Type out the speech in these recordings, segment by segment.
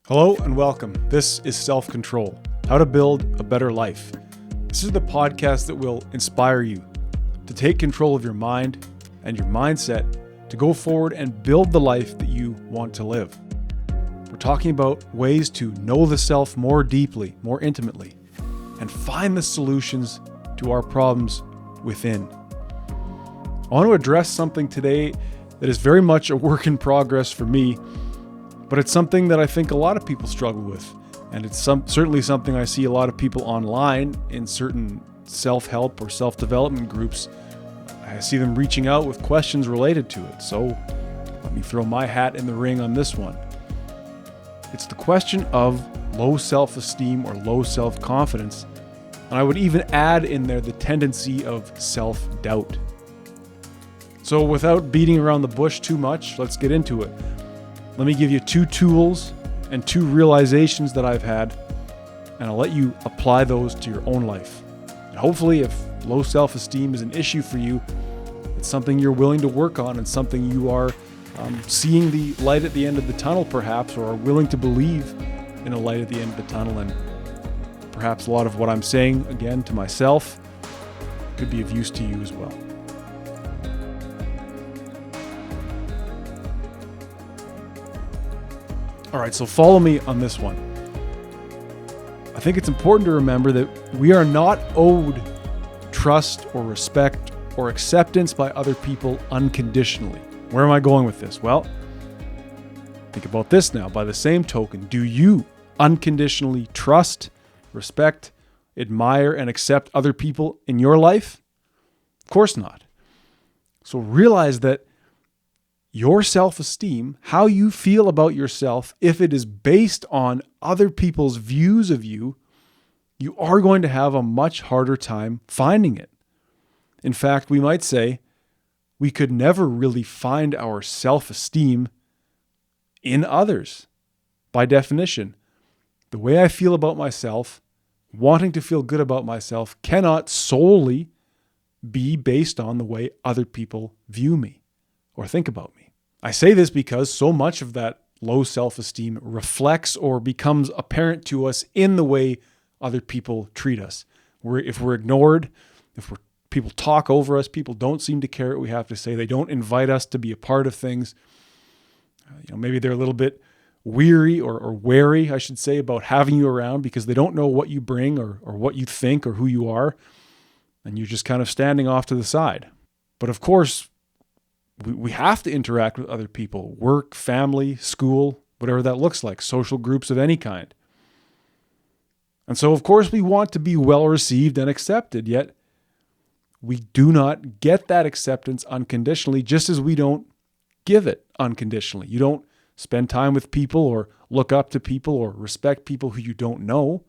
Hello and welcome. This is Self-Control, How to Build a Better Life. This is the podcast that will inspire you to take control of your mind and your mindset to go forward and build the life that you want to live. We're talking about ways to know the self more deeply, more intimately, and find the solutions to our problems within. I want to address something today that is very much a work in progress for me, but it's something that I think a lot of people struggle with. And it's certainly something I see a lot of people online in certain self-help or self-development groups. I see them reaching out with questions related to it. So let me throw my hat in the ring on this one. It's the question of low self-esteem or low self-confidence. And I would even add in there the tendency of self-doubt. So without beating around the bush too much, let's get into it. Let me give you two tools and two realizations that I've had, and I'll let you apply those to your own life. And hopefully, if low self-esteem is an issue for you, it's something you're willing to work on and something you are seeing the light at the end of the tunnel, perhaps, or are willing to believe in a light at the end of the tunnel. And perhaps a lot of what I'm saying, again, to myself, could be of use to you as well. All right, so follow me on this one. I think it's important to remember that we are not owed trust or respect or acceptance by other people unconditionally. Where am I going with this? Well, think about this now. By the same token, do you unconditionally trust, respect, admire, and accept other people in your life? Of course not. So realize that your self-esteem, how you feel about yourself, if it is based on other people's views of you, you are going to have a much harder time finding it. In fact, we might say we could never really find our self-esteem in others. By definition, the way I feel about myself, wanting to feel good about myself, cannot solely be based on the way other people view me or think about me. I say this because so much of that low self-esteem reflects or becomes apparent to us in the way other people treat us. If we're ignored, people talk over us, people don't seem to care what we have to say, they don't invite us to be a part of things. Maybe they're a little bit weary or wary, I should say, about having you around because they don't know what you bring or what you think or who you are, and you're just kind of standing off to the side. But of course, we have to interact with other people, work, family, school, whatever that looks like, social groups of any kind. And so, of course, we want to be well received and accepted, yet we do not get that acceptance unconditionally, just as we don't give it unconditionally. You don't spend time with people or look up to people or respect people who you don't know.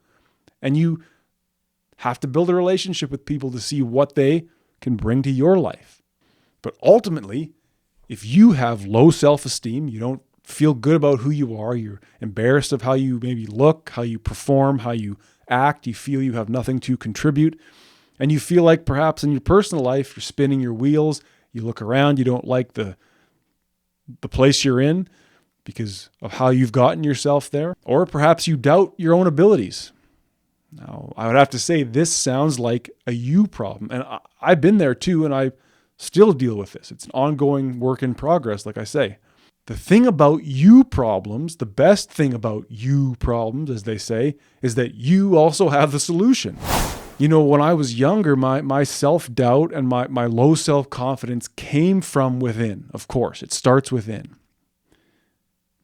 And you have to build a relationship with people to see what they can bring to your life. But ultimately, if you have low self-esteem, you don't feel good about who you are, you're embarrassed of how you maybe look, how you perform, how you act, you feel you have nothing to contribute, and you feel like perhaps in your personal life, you're spinning your wheels, you look around, you don't like the place you're in because of how you've gotten yourself there, or perhaps you doubt your own abilities. Now, I would have to say this sounds like a you problem, and I've been there too, and I still deal with this. It's an ongoing work in progress, like I say. The thing about you problems, the best thing about you problems, as they say, is that you also have the solution. When I was younger, my self-doubt and my low self-confidence came from within. Of course, it starts within.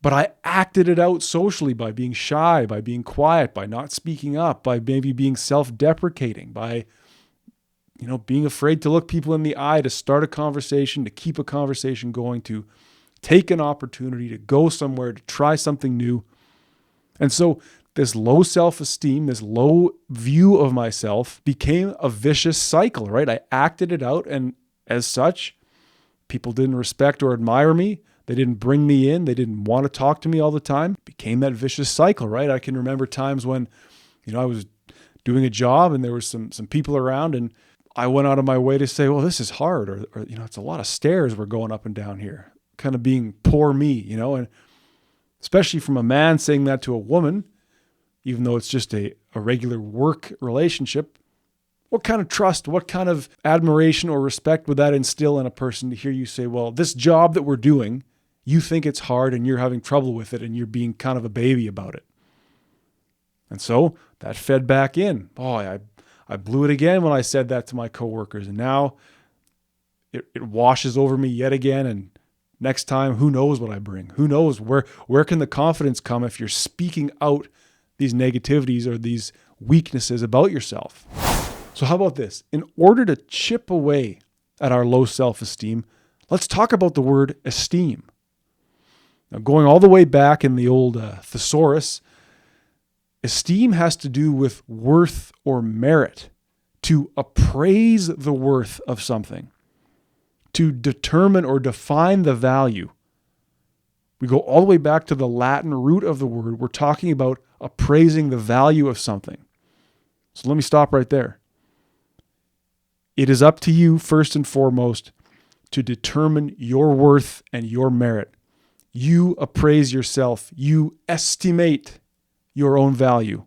But I acted it out socially by being shy, by being quiet, by not speaking up, by maybe being self-deprecating, by being afraid to look people in the eye, to start a conversation, to keep a conversation going, to take an opportunity, to go somewhere, to try something new. And so this low self-esteem, this low view of myself became a vicious cycle, right? I acted it out, and as such, people didn't respect or admire me. They didn't bring me in. They didn't want to talk to me all the time. It became that vicious cycle, right? I can remember times when, I was doing a job and there was some people around, and I went out of my way to say, well, this is hard, or it's a lot of stairs we're going up and down here, kind of being poor me, and especially from a man saying that to a woman, even though it's just a regular work relationship. What kind of trust, what kind of admiration or respect would that instill in a person to hear you say, well, this job that we're doing, you think it's hard and you're having trouble with it and you're being kind of a baby about it. And so that fed back in. Boy, I blew it again when I said that to my coworkers. And now it washes over me yet again. And next time, who knows what I bring? Who knows where can the confidence come if you're speaking out these negativities or these weaknesses about yourself? So how about this? In order to chip away at our low self-esteem, let's talk about the word esteem. Now, going all the way back in the old thesaurus, esteem has to do with worth or merit, to appraise the worth of something, to determine or define the value. We go all the way back to the Latin root of the word. We're talking about appraising the value of something. So let me stop right there. It is up to you, first and foremost, to determine your worth and your merit. You appraise yourself. You estimate your own value.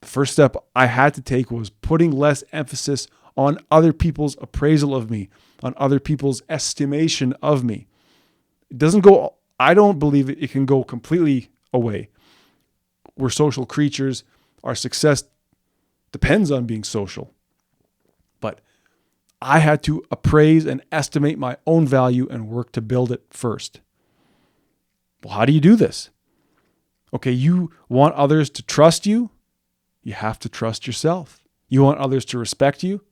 The first step I had to take was putting less emphasis on other people's appraisal of me, on other people's estimation of me. It doesn't go, I don't believe it can go completely away. We're social creatures. Our success depends on being social. But I had to appraise and estimate my own value and work to build it first. Well, how do you do this? Okay, you want others to trust you? You have to trust yourself. You want others to respect you?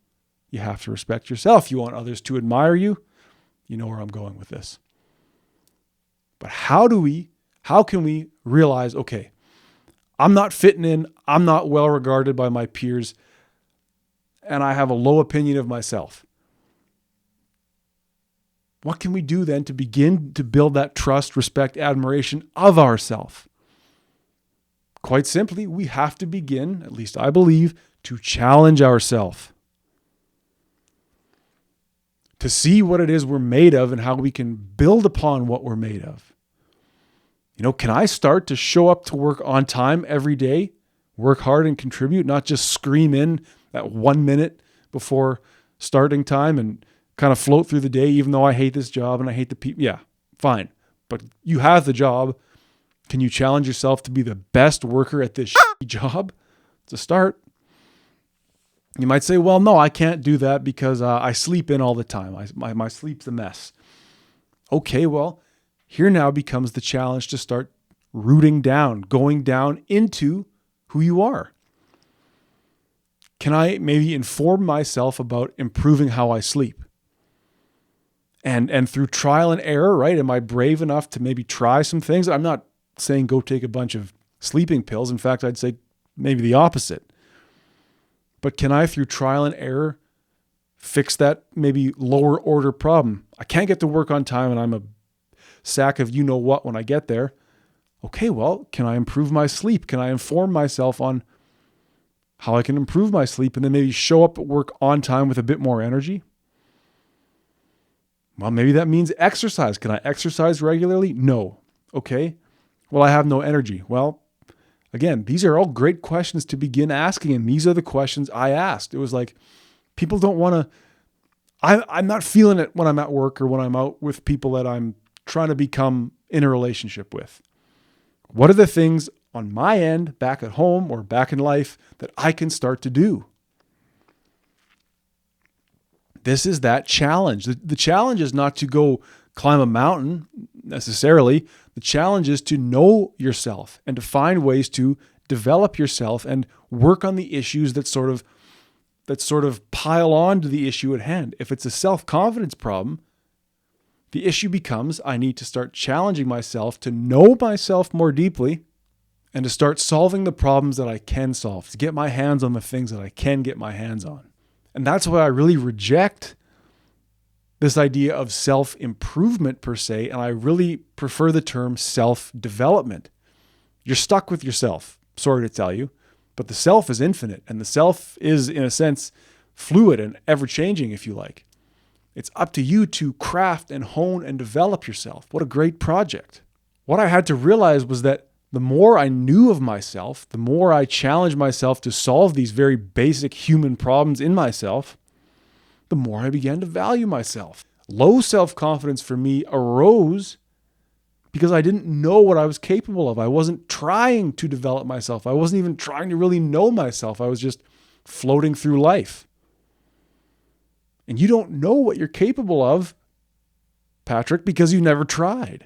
You have to respect yourself. You want others to admire you? You know where I'm going with this. But how can we realize, okay, I'm not fitting in, I'm not well regarded by my peers, and I have a low opinion of myself? What can we do then to begin to build that trust, respect, admiration of ourselves? Quite simply, we have to begin, at least I believe, to challenge ourselves, to see what it is we're made of and how we can build upon what we're made of. Can I start to show up to work on time every day, work hard and contribute, not just scream in that 1 minute before starting time and kind of float through the day, even though I hate this job and I hate the people? Yeah, fine. But you have the job. Can you challenge yourself to be the best worker at this job? It's a start. You might say, well, no, I can't do that because I sleep in all the time. My sleep's a mess. Okay, well, here now becomes the challenge to start rooting down, going down into who you are. Can I maybe inform myself about improving how I sleep? And through trial and error, right? Am I brave enough to maybe try some things? I'm not saying go take a bunch of sleeping pills. In fact, I'd say maybe the opposite. But can I, through trial and error, fix that maybe lower order problem? I can't get to work on time and I'm a sack of you know what when I get there. Okay, well, can I improve my sleep? Can I inform myself on how I can improve my sleep and then maybe show up at work on time with a bit more energy? Well, maybe that means exercise. Can I exercise regularly? No. Okay. Well, I have no energy. Well, again, these are all great questions to begin asking. And these are the questions I asked. It was like, people don't want to, I'm not feeling it when I'm at work or when I'm out with people that I'm trying to become in a relationship with. What are the things on my end, back at home or back in life, that I can start to do? This is that challenge. The challenge is not to go climb a mountain necessarily. The challenge is to know yourself and to find ways to develop yourself and work on the issues that sort of pile on to the issue at hand. If it's a self-confidence problem, the issue becomes I need to start challenging myself to know myself more deeply and to start solving the problems that I can solve, to get my hands on the things that I can get my hands on. And that's why I really reject this idea of self-improvement per se, and I really prefer the term self-development. You're stuck with yourself, sorry to tell you, but the self is infinite, and the self is, in a sense, fluid and ever-changing, if you like. It's up to you to craft and hone and develop yourself. What a great project. What I had to realize was that the more I knew of myself, the more I challenged myself to solve these very basic human problems in myself, the more I began to value myself. Low self-confidence for me arose because I didn't know what I was capable of. I wasn't trying to develop myself. I wasn't even trying to really know myself. I was just floating through life. And you don't know what you're capable of, Patrick, because you never tried.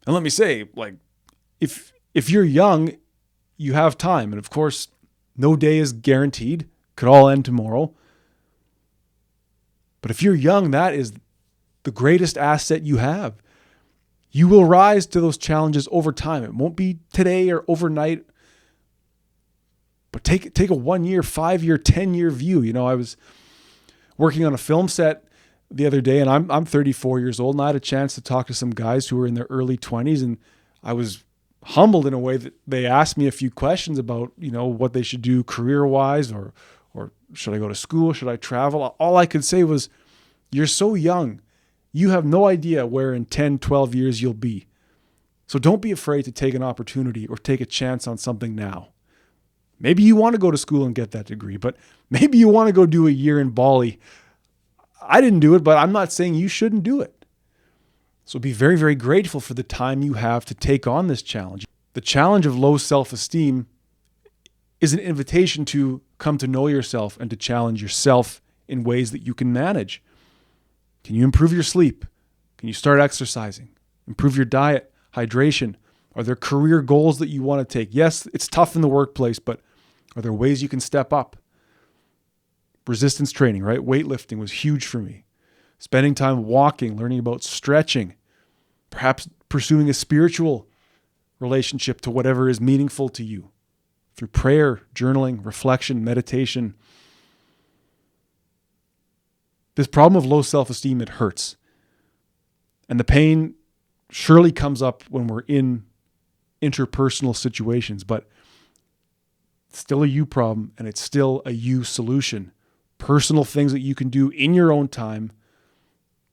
And let me say, if you're young, you have time. And of course, no day is guaranteed. Could all end tomorrow. But if you're young, that is the greatest asset you have. You will rise to those challenges over time. It won't be today or overnight. But take a 1 year, 5 year, 10-year view. I was working on a film set the other day, and I'm 34 years old, and I had a chance to talk to some guys who were in their early 20s, and I was humbled in a way that they asked me a few questions about, what they should do career-wise, or should I go to school, should I travel? All I could say was, you're so young. You have no idea where in 10, 12 years you'll be. So don't be afraid to take an opportunity or take a chance on something now. Maybe you want to go to school and get that degree, but maybe you want to go do a year in Bali. I didn't do it, but I'm not saying you shouldn't do it. So be very, very grateful for the time you have to take on this challenge. The challenge of low self-esteem is an invitation to come to know yourself and to challenge yourself in ways that you can manage. Can you improve your sleep? Can you start exercising? Improve your diet, hydration? Are there career goals that you want to take? Yes, it's tough in the workplace, but are there ways you can step up? Resistance training, right? Weightlifting was huge for me. Spending time walking, learning about stretching, perhaps pursuing a spiritual relationship to whatever is meaningful to you through prayer, journaling, reflection, meditation. This problem of low self-esteem, it hurts. And the pain surely comes up when we're in interpersonal situations, but it's still a you problem and it's still a you solution. Personal things that you can do in your own time,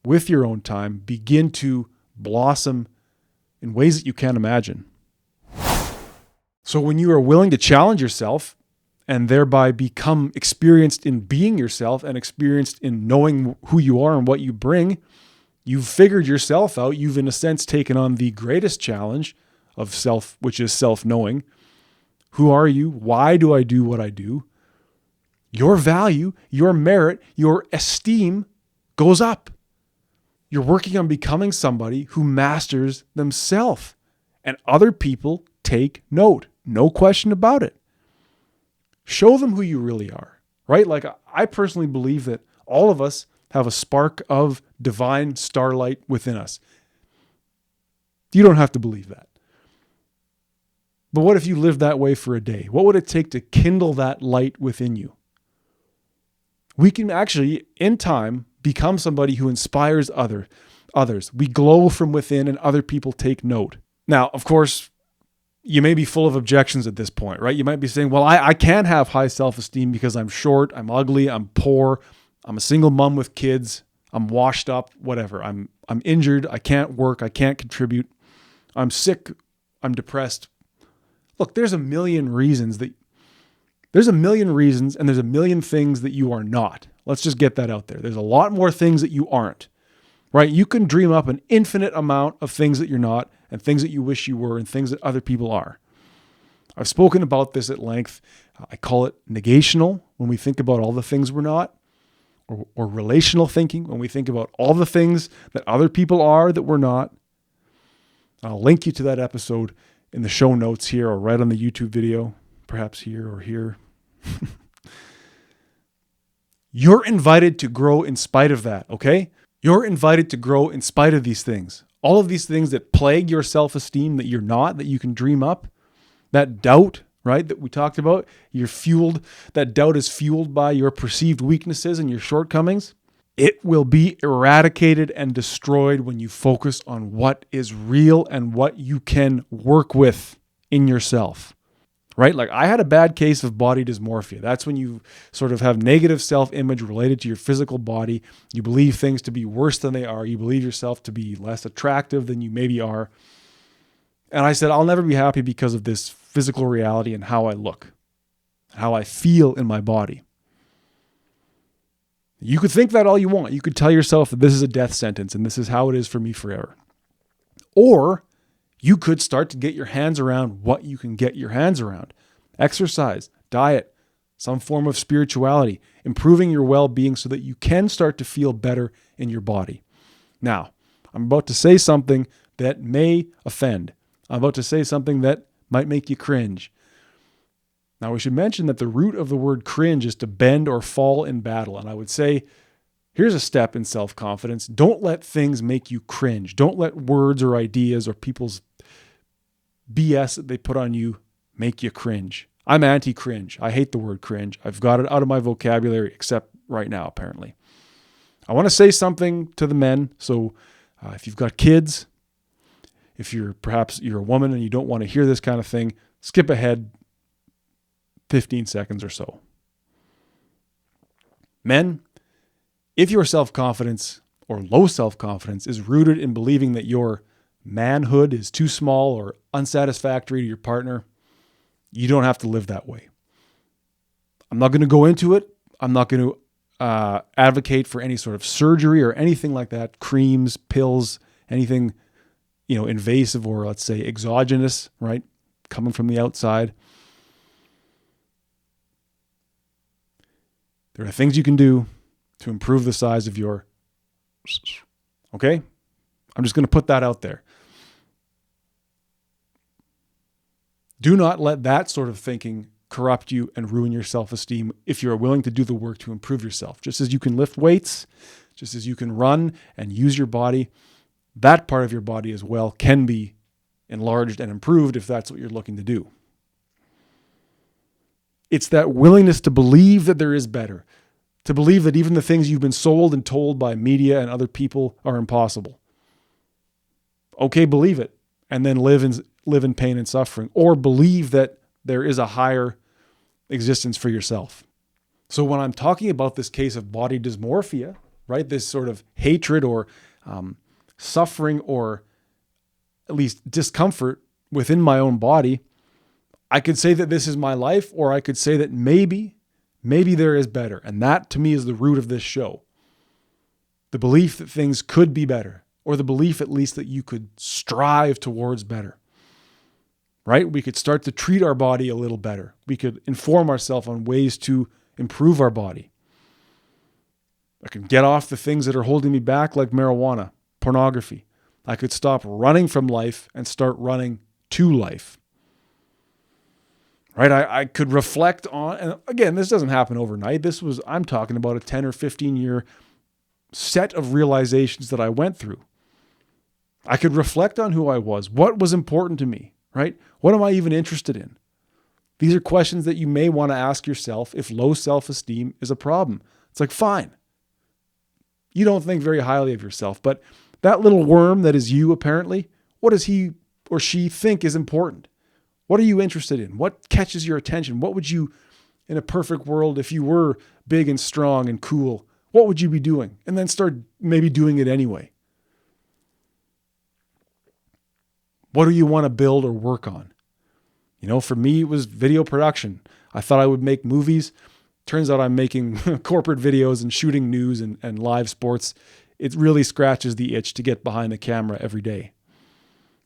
with your own time, begin to blossom in ways that you can't imagine. So when you are willing to challenge yourself and thereby become experienced in being yourself and experienced in knowing who you are and what you bring, you've figured yourself out. You've, in a sense, taken on the greatest challenge of self, which is self-knowing. Who are you? Why do I do what I do? Your value, your merit, your esteem goes up. You're working on becoming somebody who masters themselves, and other people take note. No question about it. Show them who you really are, right? I personally believe that all of us have a spark of divine starlight within us. You don't have to believe that. But what if you lived that way for a day? What would it take to kindle that light within you? We can actually, in time, become somebody who inspires others. We glow from within and other people take note. Now, of course, you may be full of objections at this point, right? You might be saying, well, I can't have high self-esteem because I'm short, I'm ugly, I'm poor, I'm a single mom with kids, I'm washed up, whatever. I'm injured, I can't work, I can't contribute, I'm sick, I'm depressed. Look, there's a million reasons and there's a million things that you are not. Let's just get that out there. There's a lot more things that you aren't, right? You can dream up an infinite amount of things that you're not and things that you wish you were and things that other people are. I've spoken about this at length. I call it negational when we think about all the things we're not, or relational thinking when we think about all the things that other people are that we're not. I'll link you to that episode in the show notes here or right on the YouTube video, perhaps here or here. You're invited to grow in spite of that, okay? You're invited to grow in spite of these things. All of these things that plague your self-esteem that you're not, that you can dream up. That doubt, right, that we talked about, that doubt is fueled by your perceived weaknesses and your shortcomings. It will be eradicated and destroyed when you focus on what is real and what you can work with in yourself. right? Like I had a bad case of body dysmorphia. That's when you sort of have negative self-image related to your physical body. You believe things to be worse than they are. You believe yourself to be less attractive than you maybe are. And I said, I'll never be happy because of this physical reality and how I look, how I feel in my body. You could think that all you want. You could tell yourself that this is a death sentence and this is how it is for me forever. Or you could start to get your hands around what you can get your hands around. Exercise, diet, some form of spirituality, improving your well-being so that you can start to feel better in your body. Now, I'm about to say something that may offend. I'm about to say something that might make you cringe. Now, we should mention that the root of the word cringe is to bend or fall in battle. And I would say, here's a step in self-confidence. Don't let things make you cringe. Don't let words or ideas or people's BS that they put on you make you cringe. I'm anti-cringe. I hate the word cringe. I've got it out of my vocabulary, except right now, apparently. I want to say something to the men. So if you've got kids, if perhaps you're a woman and you don't want to hear this kind of thing, skip ahead 15 seconds or so. Men, if your self-confidence or low self-confidence is rooted in believing that your manhood is too small or unsatisfactory to your partner, you don't have to live that way. I'm not going to go into it. I'm not going to advocate for any sort of surgery or anything like that, creams, pills, anything, invasive or let's say exogenous, right? Coming from the outside. There are things you can do to improve the size of your, okay? I'm just going to put that out there. Do not let that sort of thinking corrupt you and ruin your self-esteem if you're willing to do the work to improve yourself. Just as you can lift weights, just as you can run and use your body, that part of your body as well can be enlarged and improved if that's what you're looking to do. It's that willingness to believe that there is better, to believe that even the things you've been sold and told by media and other people are impossible. Okay, believe it, and then live in pain and suffering, or believe that there is a higher existence for yourself. So when I'm talking about this case of body dysmorphia, right, this sort of hatred or suffering or at least discomfort within my own body, I could say that this is my life, or I could say that maybe there is better. And that to me is the root of this show. The belief that things could be better, or the belief at least that you could strive towards better, right? We could start to treat our body a little better. We could inform ourselves on ways to improve our body. I could get off the things that are holding me back, like marijuana, pornography. I could stop running from life and start running to life. Right? I could reflect on, and again, this doesn't happen overnight. I'm talking about a 10 or 15 year set of realizations that I went through. I could reflect on who I was, what was important to me, right? What am I even interested in? These are questions that you may want to ask yourself if low self-esteem is a problem. It's like, fine. You don't think very highly of yourself, but that little worm that is you, apparently, what does he or she think is important? What are you interested in? What catches your attention? What would you, in a perfect world, if you were big and strong and cool, what would you be doing? And then start maybe doing it anyway. What do you want to build or work on? For me, it was video production. I thought I would make movies. Turns out I'm making corporate videos and shooting news and live sports. It really scratches the itch to get behind the camera every day.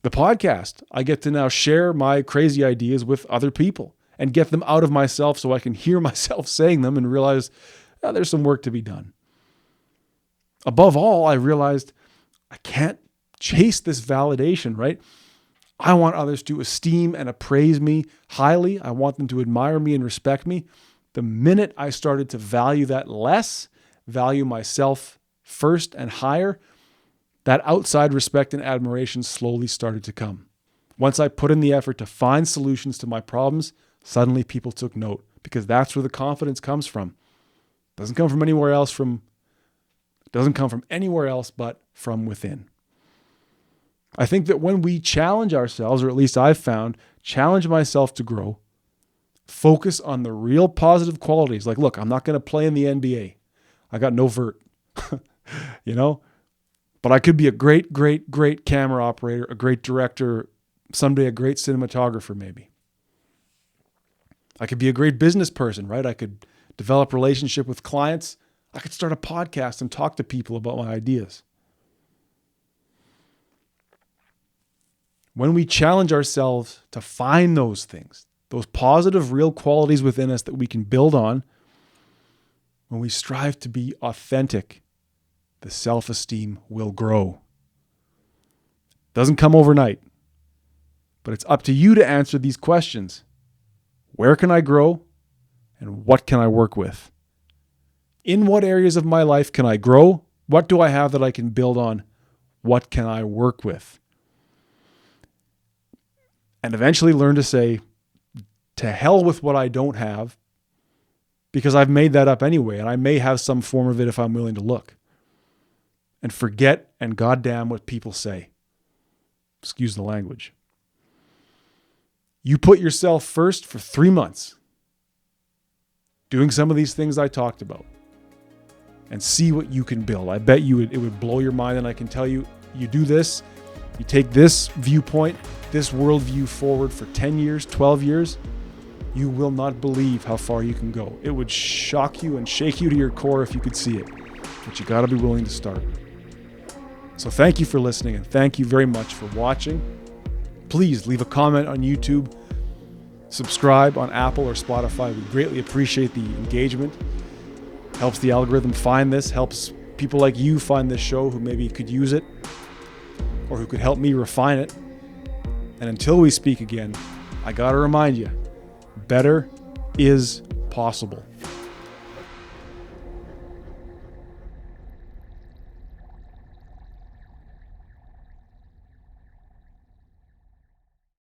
The podcast, I get to now share my crazy ideas with other people and get them out of myself so I can hear myself saying them and realize there's some work to be done. Above all, I realized I can't chase this validation, right? I want others to esteem and appraise me highly. I want them to admire me and respect me. The minute I started to value that less, value myself first and higher, that outside respect and admiration slowly started to come. Once I put in the effort to find solutions to my problems, suddenly people took note, because that's where the confidence comes from. It doesn't come from anywhere else but from within. I think that when we challenge ourselves, or at least I've found, challenge myself to grow, Focus on the real positive qualities. Like, look, I'm not going to play in the NBA. I got no vert, but I could be a great, great, great camera operator, a great director, someday a great cinematographer, maybe. I could be a great business person, right? I could develop relationship with clients. I could start a podcast and talk to people about my ideas. When we challenge ourselves to find those things, those positive, real qualities within us that we can build on, when we strive to be authentic, the self-esteem will grow. Doesn't come overnight, but it's up to you to answer these questions. Where can I grow? And what can I work with? In what areas of my life can I grow? What do I have that I can build on? What can I work with? And eventually learn to say, to hell with what I don't have, because I've made that up anyway, and I may have some form of it if I'm willing to look. And forget and goddamn what people say. Excuse the language. You put yourself first for 3 months, doing some of these things I talked about, and see what you can build. I bet you it would blow your mind, and I can tell you, you do this, you take this viewpoint, this worldview forward for 10 years, 12 years, you will not believe how far you can go. It would shock you and shake you to your core if you could see it, but you got to be willing to start. So thank you for listening, and thank you very much for watching. Please leave a comment on YouTube, subscribe on Apple or Spotify. We greatly appreciate the engagement. Helps the algorithm find this, helps people like you find this show who maybe could use it or who could help me refine it. And until we speak again, I got to remind you, better is possible.